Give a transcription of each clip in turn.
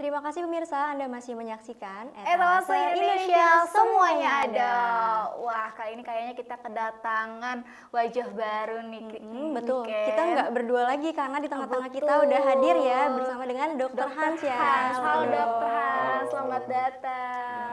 Terima kasih pemirsa, Anda masih menyaksikan Etalase Indonesia semuanya ada. Wah, kali ini kayaknya kita kedatangan wajah baru nih. Betul, Ken. kita nggak berdua lagi karena di tengah-tengah kita Betul. udah hadir ya bersama dengan Dokter Hans ya. Halo Betul. Dokter Hans, selamat datang.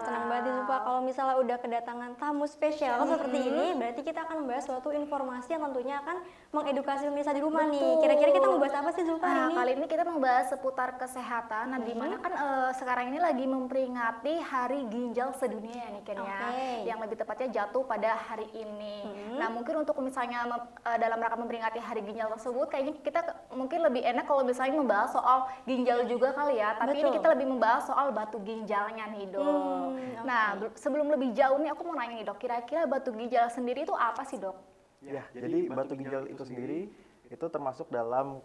Senang banget nih Zulfa kalau misalnya udah kedatangan tamu spesial seperti ini, berarti kita akan membahas suatu informasi yang tentunya akan mengedukasi pemirsa di rumah nih. Kira-kira kita membahas apa sih Zulfa hari ini? Kali ini kita membahas seputar kesehatan. Nah, di mana kan sekarang ini lagi memperingati Hari Ginjal Sedunia nih Ken ya. Yang lebih tepatnya jatuh pada hari ini. Nah, mungkin untuk misalnya dalam rangka memperingati Hari Ginjal tersebut, kayaknya kita mungkin lebih enak kalau misalnya membahas soal ginjal juga kali ya. Tapi ini kita lebih membahas soal batu ginjalnya nih Dok. Nah, sebelum lebih jauh nih aku mau nanya nih Dok, kira-kira batu ginjal sendiri itu apa sih Dok? Ya, jadi batu ginjal itu sendiri itu termasuk dalam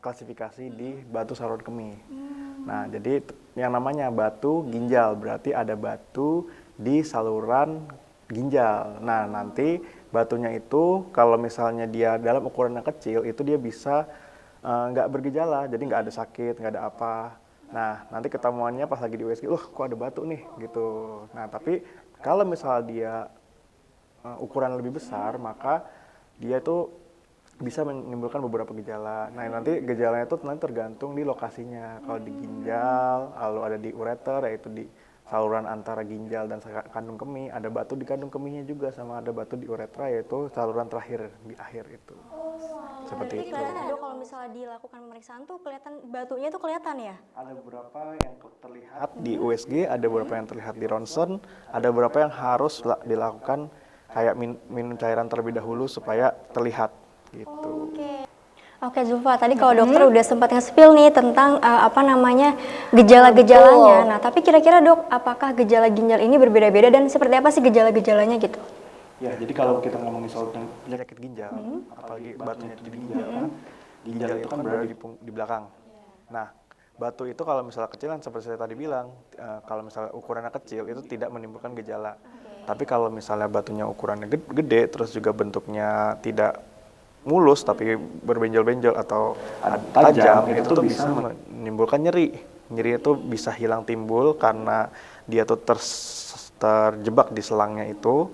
klasifikasi di batu saluran kemih. Nah, jadi yang namanya batu ginjal berarti ada batu di saluran ginjal. Nah, nanti batunya itu kalau misalnya dia dalam ukuran yang kecil itu dia bisa nggak bergejala, jadi nggak ada sakit, nggak ada apa. Nah, nanti ketemuannya pas lagi di USG, loh kok ada batu nih gitu. Nah, tapi kalau misalnya dia ukuran lebih besar, maka dia itu bisa menimbulkan beberapa gejala. Nah, nanti gejalanya itu nanti tergantung di lokasinya. Kalau di ginjal, lalu ada di ureter, yaitu di saluran antara ginjal dan kandung kemih. Ada batu di kandung kemihnya juga, sama ada batu di uretra, yaitu saluran terakhir di akhir itu. Seperti itu. Kelihatan Dok, kalau misalnya dilakukan pemeriksaan tuh kelihatan batunya tuh kelihatan ya? Ada beberapa yang terlihat di USG, ada beberapa yang terlihat di ronsen, ada beberapa yang harus dilakukan kayak minum cairan terlebih dahulu supaya terlihat gitu. Oke Zulfa, tadi kalau dokter udah sempat nge-spill nih tentang gejala-gejalanya. Nah, tapi kira-kira Dok, apakah gejala ginjal ini berbeda-beda dan seperti apa sih gejala-gejalanya gitu? Ya, jadi kalau kita ngomongin soal penyakit ginjal, apalagi batunya itu di ginjal, kan ginjal itu kan berada di belakang. Nah, batu itu kalau misalnya kecil kan seperti saya tadi bilang, kalau misalnya ukurannya kecil itu tidak menimbulkan gejala. Tapi kalau misalnya batunya ukurannya gede, terus juga bentuknya tidak mulus tapi berbenjol-benjol atau tajam, itu tuh bisa menimbulkan nyeri. Nyeri itu bisa hilang timbul karena dia tuh terjebak di selangnya itu.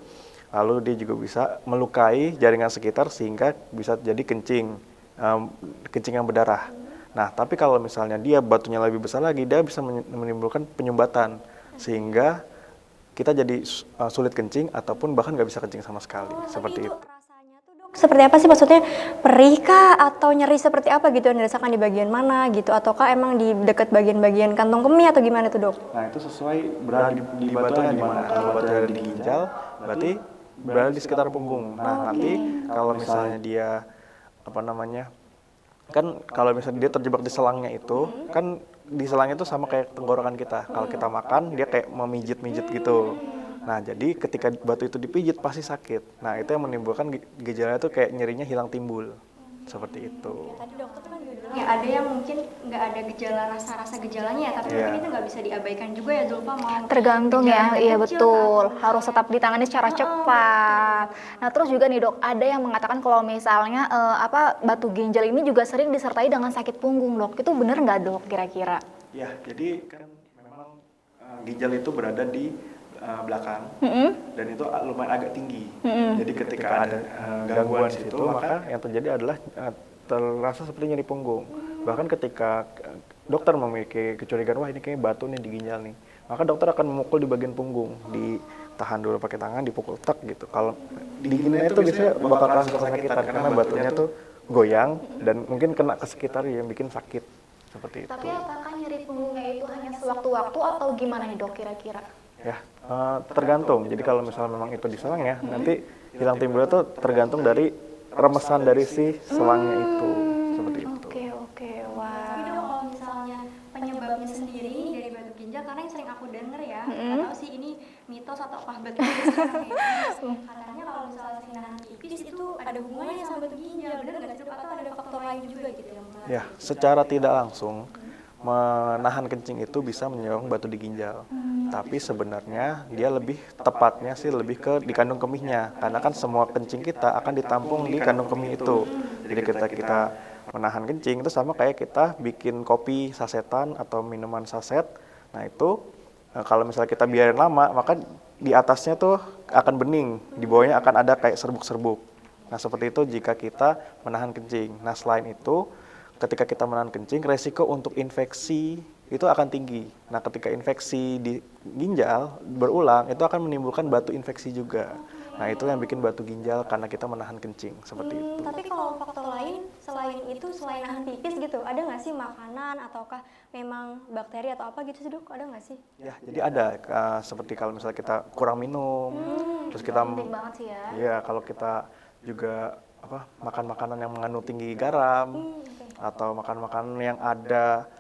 Lalu dia juga bisa melukai jaringan sekitar sehingga bisa jadi kencing yang berdarah. Nah, tapi kalau misalnya dia batunya lebih besar lagi, dia bisa menimbulkan penyumbatan sehingga kita jadi sulit kencing ataupun bahkan nggak bisa kencing sama sekali. Seperti itu. Rasanya tuh Dok, seperti apa sih, maksudnya perih kah atau nyeri seperti apa gitu yang dirasakan di bagian mana gitu, ataukah emang di dekat bagian-bagian kantong kemih atau gimana tuh Dok? Nah, itu sesuai berada di batunya di mana. Kalau batunya di ginjal berarti berada di sekitar punggung. Nah, nanti kalau misalnya dia kan kalau misalnya dia terjebak di selangnya itu, kan di selangnya itu sama kayak tenggorokan kita. Kalau kita makan, dia kayak memijit-mijit gitu. Nah, jadi ketika batu itu dipijit pasti sakit. Nah, itu yang menimbulkan gejala itu kayak nyerinya hilang timbul. Seperti itu. Tadi dokter kan juga bilang ya ada yang mungkin nggak ada gejala rasa gejalanya ya, tapi mungkin itu nggak bisa diabaikan juga ya Zulfa, mau tergantung ya, iya betul, kan? harus tetap ditangani secara cepat. Nah, terus juga nih Dok, ada yang mengatakan kalau misalnya batu ginjal ini juga sering disertai dengan sakit punggung Dok, itu benar nggak Dok kira-kira? Ya, jadi kan memang ginjal itu berada di belakang dan itu lumayan agak tinggi. Jadi ketika ada gangguan di situ, maka yang terjadi adalah terasa seperti nyeri punggung. Bahkan ketika dokter memiliki kecurigaan, wah ini kayak batu nih di ginjal nih, maka dokter akan memukul di bagian punggung, ditahan dulu pakai tangan, dipukul tak gitu. Kalau dinginnya itu biasanya bakal kerasa kesakitan karena batunya tuh goyang dan mungkin kena ke sekitar yang bikin sakit seperti itu. Tapi apakah nyeri punggungnya itu hanya sewaktu-waktu atau gimana nih Dok kira-kira? Ya, tergantung. Jadi kalau misalnya memang itu di selang ya, nanti hilang timbulnya tuh tergantung dari remesan dari si selangnya itu. Seperti itu. Oke, wah. Tapi Dok, kalau misalnya penyebabnya sendiri dari batu ginjal, karena yang sering aku denger ya, nggak tahu sih ini mitos atau betul sekarang ya. Katanya kalau misalnya sering nahan pipis itu ada hubungannya sama batu ginjal, bener nggak sih Dok? Atau ada faktor lain juga gitu yang Ya, secara tidak langsung menahan kencing itu bisa menyebabkan batu di ginjal. Tapi sebenarnya dia lebih tepatnya sih lebih ke di kandung kemihnya. Karena kan semua kencing kita akan ditampung di kandung kemih itu. Jadi ketika kita menahan kencing itu sama kayak kita bikin kopi sasetan atau minuman saset. Nah itu kalau misalnya kita biarin lama, maka di atasnya tuh akan bening, di bawahnya akan ada kayak serbuk-serbuk. Nah seperti itu jika kita menahan kencing. Nah selain itu, ketika kita menahan kencing, resiko untuk infeksi itu akan tinggi. Nah ketika infeksi di ginjal berulang, itu akan menimbulkan batu infeksi juga. Nah itu yang bikin batu ginjal karena kita menahan kencing, seperti itu. Tapi kalau faktor lain selain itu, selain nahan pipis gitu, ada nggak sih makanan ataukah memang bakteri atau apa gitu sih dok? Ada nggak sih? Ya, jadi ada seperti kalau misalnya kita kurang minum, terus kita Penting banget sih ya. ya kalau kita juga makan makanan yang mengandung tinggi garam atau makan makanan yang ada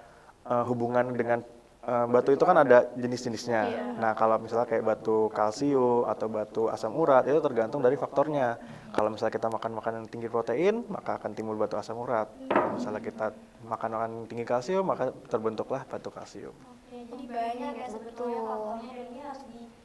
hubungan dengan batu itu kan ada jenis-jenisnya. Nah, kalau misalnya kayak batu kalsium atau batu asam urat itu tergantung dari faktornya. Kalau misalnya kita makan makanan yang tinggi protein, maka akan timbul batu asam urat. Kalau misalnya kita makan makanan tinggi kalsium, maka terbentuklah batu kalsium. Oke, jadi banyak ya sebetulnya faktornya, dan ini harus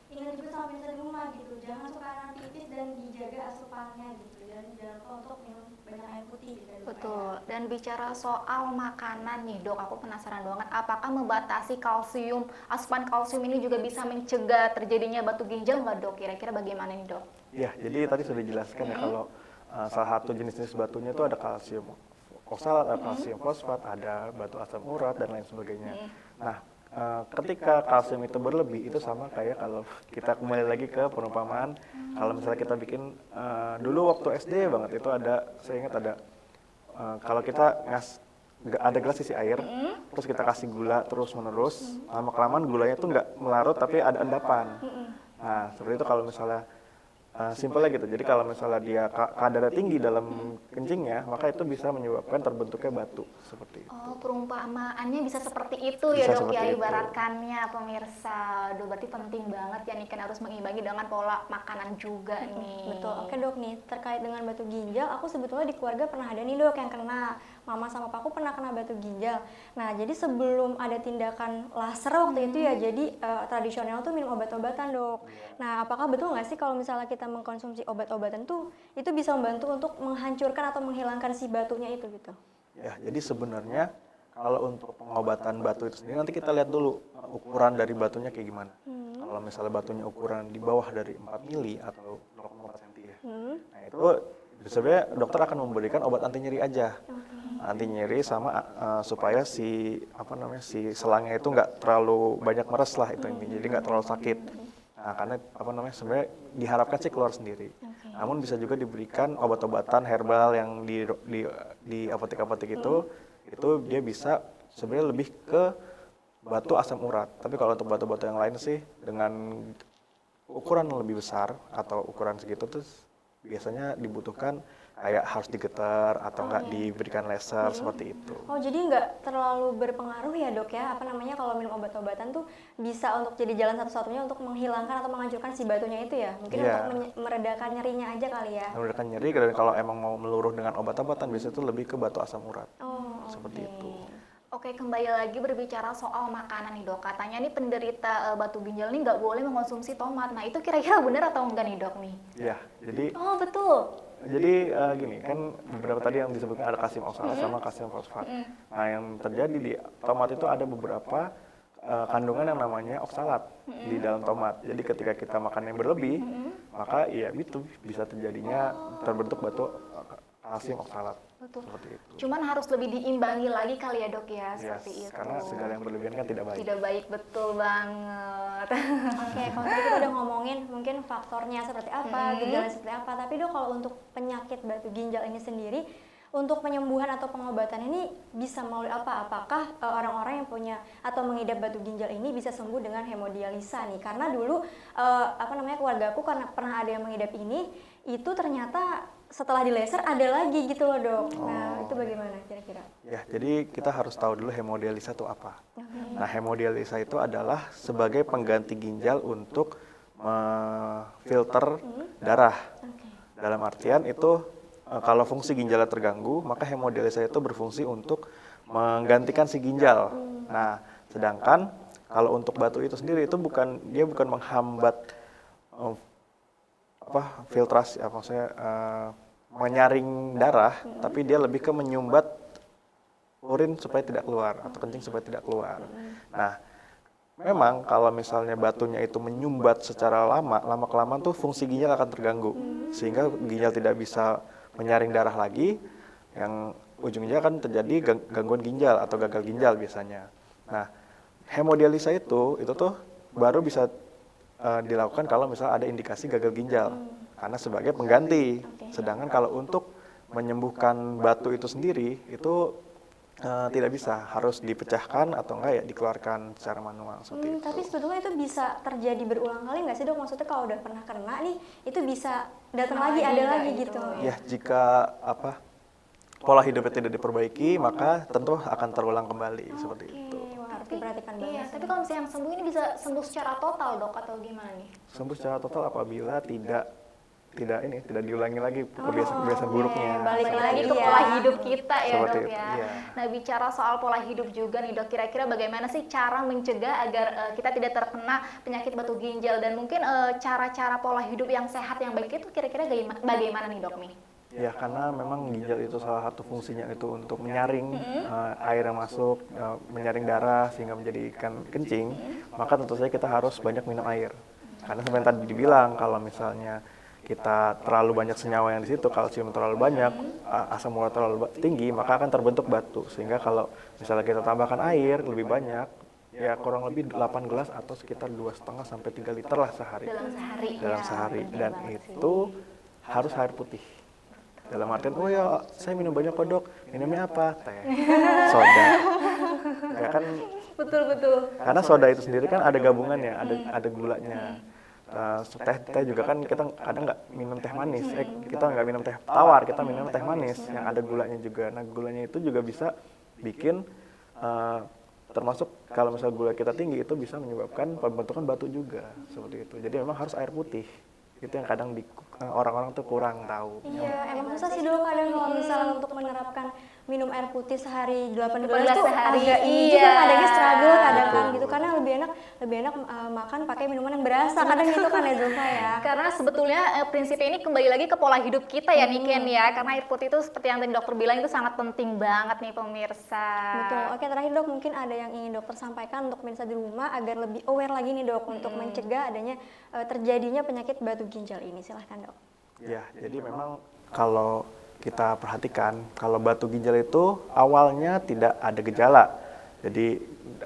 diingat juga sama pemirsa di rumah gitu. Jangan suka nahan pipis dan dijaga asupannya gitu. Dan jangan lupa untuk minum banyak air putih gitu. Betul. Dan bicara soal makanan nih dok, aku penasaran banget. Apakah membatasi kalsium, asupan kalsium ini juga bisa mencegah terjadinya batu ginjal nggak dok? Kira-kira bagaimana nih dok? Ya, jadi tadi sudah dijelaskan ya kalau salah satu jenis-jenis batunya itu ada kalsium oksalat, ada kalsium fosfat, ada batu asam urat dan lain sebagainya. Nah, ketika kalsium itu berlebih itu sama kayak kalau kita kembali lagi ke perumpamaan kalau misalnya kita bikin dulu waktu SD banget itu ada, saya ingat ada kalau kita ada gelas isi air, terus kita kasih gula terus menerus, lama kelamaan gulanya itu nggak melarut tapi ada endapan. Nah seperti itu kalau misalnya simpelnya gitu. Jadi kalau misalnya dia kadarnya tinggi dalam kencingnya, maka itu bisa menyebabkan terbentuknya batu seperti itu. Oh, perumpamaannya bisa seperti itu Bisa ya dok seperti ya, itu. ibaratkannya pemirsa. Aduh, berarti penting banget ya nih kan harus mengimbangi dengan pola makanan juga nih. Betul. Oke dok, nih terkait dengan batu ginjal, aku sebetulnya di keluarga pernah ada nih dok yang kena. Mama sama papaku pernah kena batu ginjal. Nah, jadi sebelum ada tindakan laser waktu itu ya, jadi tradisional tuh minum obat-obatan dok. Nah, apakah betul nggak sih kalau misalnya kita mengkonsumsi obat-obatan tuh itu bisa membantu untuk menghancurkan atau menghilangkan si batunya itu gitu? Ya, jadi sebenarnya kalau untuk pengobatan batu itu sendiri nanti kita lihat dulu ukuran dari batunya kayak gimana. Kalau misalnya batunya ukuran di bawah dari 4 mili atau 0,4 cm ya. Nah, itu sebenarnya dokter akan memberikan obat anti nyeri aja. Anti nyeri sama supaya si selangnya itu nggak terlalu banyak meres lah itu ini. Jadi nggak terlalu sakit. Nah, karena sebenarnya diharapkan sih keluar sendiri. Namun bisa juga diberikan obat-obatan herbal yang di apotek-apotek itu dia bisa sebenarnya lebih ke batu asam urat. Tapi kalau untuk batu-batu yang lain sih dengan ukuran yang lebih besar atau ukuran segitu tuh biasanya dibutuhkan kayak harus digetar atau enggak diberikan laser seperti itu. Oh, jadi nggak terlalu berpengaruh ya dok ya, kalau minum obat-obatan tuh bisa untuk jadi jalan satu-satunya untuk menghilangkan atau menghancurkan si batunya itu ya? Mungkin untuk meredakan nyerinya aja kali ya? Meredakan nyeri, dan kalau emang mau meluruh dengan obat-obatan biasanya itu lebih ke batu asam urat. Oh, seperti itu. Oke, kembali lagi berbicara soal makanan nih dok. Katanya nih penderita batu ginjal nih nggak boleh mengkonsumsi tomat. Nah itu kira-kira benar atau enggak nih dok nih? Iya, jadi Oh betul. gini kan beberapa tadi yang disebutkan ada kalsium oksalat sama kalsium fosfat. Nah yang terjadi di tomat itu ada beberapa kandungan yang namanya oksalat di dalam tomat. Jadi ketika kita makan yang berlebih, maka ya itu bisa terjadinya terbentuk batu kalsium oksalat. Betul. Seperti itu. Cuman harus lebih diimbangi lagi kali ya dok ya, seperti itu. Karena segala yang berlebihan kan tidak baik. Tidak baik, betul banget. Oke, kalau tadi kita udah ngomongin mungkin faktornya seperti apa, gejalanya seperti apa. Tapi dok, kalau untuk penyakit batu ginjal ini sendiri, untuk penyembuhan atau pengobatan ini bisa melalui apa? Apakah orang-orang yang punya atau mengidap batu ginjal ini bisa sembuh dengan hemodialisa nih? Karena dulu keluarga aku karena pernah ada yang mengidap ini, itu ternyata setelah di laser ada lagi gitu loh dok. Nah itu bagaimana kira-kira? Ya, jadi kita harus tahu dulu hemodialisa itu apa. Nah, hemodialisa itu adalah sebagai pengganti ginjal untuk filter darah. Dalam artian itu kalau fungsi ginjalnya terganggu, maka hemodialisa itu berfungsi untuk menggantikan si ginjal. Nah, sedangkan kalau untuk batu itu sendiri itu bukan menghambat filtrasi, maksudnya menyaring darah, tapi dia lebih ke menyumbat urin supaya tidak keluar atau kencing supaya tidak keluar. Nah, memang kalau misalnya batunya itu menyumbat secara lama kelamaan tuh fungsi ginjal akan terganggu, sehingga ginjal tidak bisa menyaring darah lagi, yang ujungnya kan terjadi gangguan ginjal atau gagal ginjal biasanya. Nah, hemodialisa itu tuh baru bisa dilakukan kalau misalnya ada indikasi gagal ginjal, karena sebagai pengganti. Sedangkan kalau untuk menyembuhkan batu itu sendiri itu tidak bisa, harus dipecahkan atau enggak ya dikeluarkan secara manual seperti itu. Tapi sebetulnya itu bisa terjadi berulang kali nggak sih dok? Maksudnya kalau udah pernah kena nih, itu bisa datang lagi, ada lagi gitu. Ya, jika pola hidupnya tidak diperbaiki, maka tentu akan terulang kembali seperti itu. Wah, harus diperhatikan banget. Iya, tapi kalau misalnya yang sembuh ini bisa sembuh secara total dok atau gimana nih? Sembuh secara total apabila tidak diulangi lagi kebiasaan buruknya. Balik lagi ke pola hidup kita ya Seperti dok itu, ya. iya. Nah, bicara soal pola hidup juga nih dok, kira-kira bagaimana sih cara mencegah agar kita tidak terkena penyakit batu ginjal, dan mungkin cara-cara pola hidup yang sehat yang baik itu kira-kira bagaimana nih dok nih? Ya, karena memang ginjal itu salah satu fungsinya itu untuk menyaring air yang masuk, menyaring darah sehingga menjadikan kencing, maka tentu saja kita harus banyak minum air. Karena seperti yang tadi dibilang, kalau misalnya kita terlalu banyak senyawa yang di situ, kalsium terlalu banyak, asam urat terlalu tinggi, maka akan terbentuk batu. Sehingga kalau misalnya kita tambahkan air lebih banyak, ya kurang lebih 8 gelas atau sekitar 2,5 sampai 3 liter lah sehari. Dalam sehari. Dan itu harus air putih. Dalam artian, oh ya saya minum banyak kok dok, minumnya apa? Teh, soda. Ya kan, Betul. karena soda itu sendiri kan ada gabungannya, ada gulanya. Teh juga kan kita kadang nggak minum teh manis, kita nggak minum teh tawar, kita minum teh manis yang ada gulanya juga. Nah, gulanya itu juga bisa bikin termasuk kalau misalnya gula kita tinggi itu bisa menyebabkan pembentukan batu juga seperti itu. Jadi memang harus air putih. Itu yang kadang orang-orang tuh kurang tahu. Iya, emang susah sih dulu kadang kalau misalnya untuk menerapkan minum air putih sehari 8 gelas 8 gelas itu sehari, agak ini iya. juga kadangnya struggle kadang kan Betul. gitu, karena lebih enak makan pakai minuman yang berasa kadang gitu kan ya Zulfa ya. Karena sebetulnya prinsipnya ini kembali lagi ke pola hidup kita ya Niken ya, karena air putih itu seperti yang tadi dokter bilang itu sangat penting banget nih pemirsa. Betul. Oke, terakhir dok, mungkin ada yang ingin dokter sampaikan untuk pemirsa di rumah agar lebih aware lagi nih dok untuk mencegah adanya terjadinya penyakit batu ginjal ini. Silahkan dok. Ya, jadi memang kalau kita perhatikan, kalau batu ginjal itu awalnya tidak ada gejala. Jadi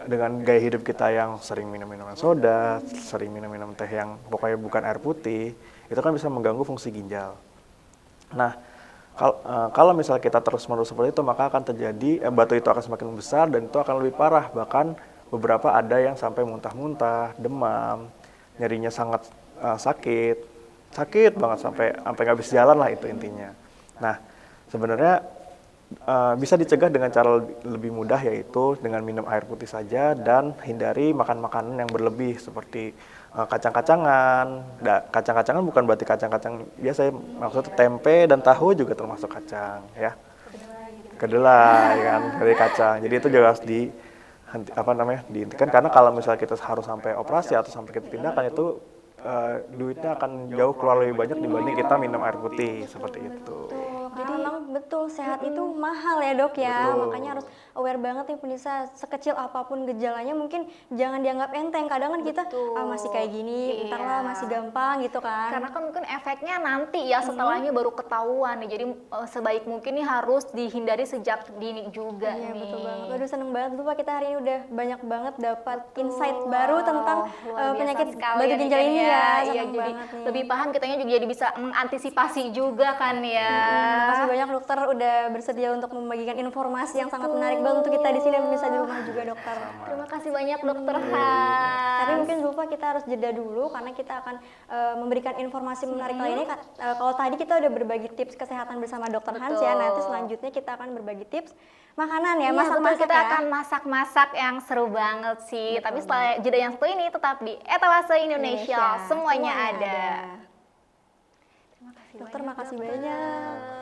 dengan gaya hidup kita yang sering minum minuman soda, sering minum teh yang pokoknya bukan air putih, itu kan bisa mengganggu fungsi ginjal. Nah, kalau misalnya kita terus-menerus seperti itu, maka akan terjadi batu itu akan semakin besar dan itu akan lebih parah. Bahkan beberapa ada yang sampai muntah-muntah, demam, nyerinya sangat sakit banget sampai nggak bisa jalan lah, itu intinya. Nah, sebenarnya bisa dicegah dengan cara lebih mudah, yaitu dengan minum air putih saja dan hindari makan makanan yang berlebih seperti kacang-kacangan. Kacang-kacangan bukan berarti kacang-kacang biasa, maksudnya tempe dan tahu juga termasuk kacang ya. Kedelai kan dari kacang. Jadi itu juga harus dihentikan, karena kalau misalnya kita harus sampai operasi atau sampai kita tindakan itu duitnya akan jauh keluar lebih banyak dibanding kita minum air putih seperti itu. Jadi emang betul sehat itu mahal ya dok ya. Betul. Makanya harus aware banget nih pemirsa, sekecil apapun gejalanya mungkin jangan dianggap enteng. Kadang kan kita masih kayak gini, ntar lah masih gampang gitu kan. Karena kan mungkin efeknya nanti ya setelahnya baru ketahuan nih. Jadi sebaik mungkin nih harus dihindari sejak dini juga Iya nih. betul banget. Waduh seneng banget tuh Pak, kita hari ini udah banyak banget dapat insight baru tentang penyakit batu ginjal ini ya. Iya, Seneng jadi banget nih. lebih paham kitanya juga jadi bisa mengantisipasi juga kan ya. Terima kasih banyak dokter udah bersedia untuk membagikan informasi yang sangat menarik banget untuk kita di sini dan bisa di rumah juga dokter. Terima kasih banyak dokter Han. Tapi mungkin lupa kita harus jeda dulu karena kita akan memberikan informasi menarik kali ini. Kalau tadi kita udah berbagi tips kesehatan bersama dokter Hans ya, nanti selanjutnya kita akan berbagi tips makanan ya, masak-masak kita ya. akan masak-masak yang seru banget sih. Tapi setelah jeda yang satu ini tetap di Etalase Indonesia. Semuanya ada. Terima kasih dokter, makasih banyak.